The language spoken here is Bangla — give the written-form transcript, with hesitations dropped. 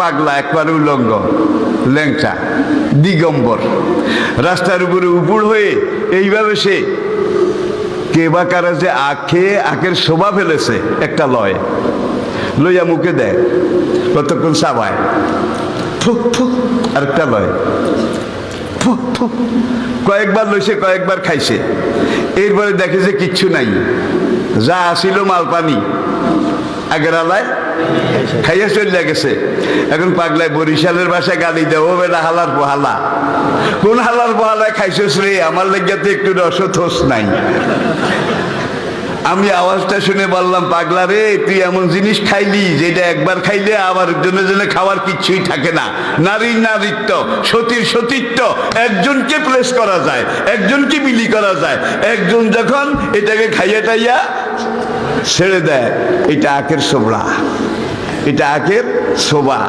পাগলা, একবারে উলঙ্গ, ল্যাংচা, দিগম্বর, রাস্তার উপরে উপুড় হয়ে এইভাবে সে কে বা কারা যে আখের শোভা ফেলেছে একটা লয় লইয়া মুখে দেয়, কতক্ষণ চাবায়, ফুক ফুক, আরেকটা লয়, ফুক ফুক, কয়েকবার লইছে, কয়েকবার খাইছে। এরপরে দেখে যে কিচ্ছু নাই, যা আসিল মালপানি আগের আলায় খাইয়া চলে গেছে। এখন পাগলায় বরিশালের ভাষায় গালি দেয়, ও বেটা হালার পোহালা, কোন হালার পোহালায় খাইছিস রে, আমার লেগে একটু রসদ হোস নাই। আমি আওয়াজটা শুনে বললাম, পাগলা রে, তুই এমন জিনিস খাইলি যেটা একবার খাইলে আবার জনে জনে খাওয়ার কিচ্ছুই থাকে না। নারীর নারীত্ব, সতীর সতীত্ব, একজনকে প্লেস করা যায়, একজনকে বিলি করা যায়। একজন যখন এটাকে খাইয়া টাইয়া ছেড়ে দেয়, এটা আখের শোভা, এটা আখের শোভা।